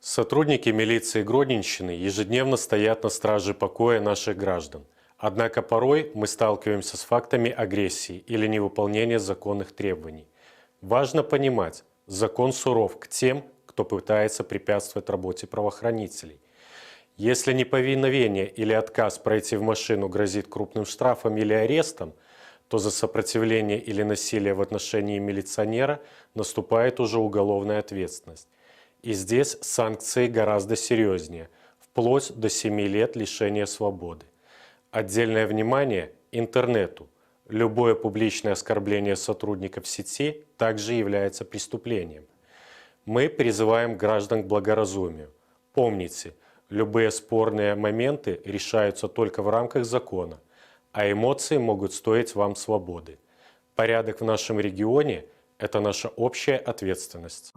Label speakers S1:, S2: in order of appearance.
S1: Сотрудники милиции Гродненщины ежедневно стоят на страже покоя наших граждан. Однако порой мы сталкиваемся с фактами агрессии или невыполнения законных требований. Важно понимать, закон суров к тем, кто пытается препятствовать работе правоохранителей. Если неповиновение или отказ пройти в машину грозит крупным штрафом или арестом, то за сопротивление или насилие в отношении милиционера наступает уже уголовная ответственность. И здесь санкции гораздо серьезнее, вплоть до 7 лет лишения свободы. Отдельное внимание – интернету. Любое публичное оскорбление сотрудников сети также является преступлением. Мы призываем граждан к благоразумию. Помните, любые спорные моменты решаются только в рамках закона, а эмоции могут стоить вам свободы. Порядок в нашем регионе – это наша общая ответственность.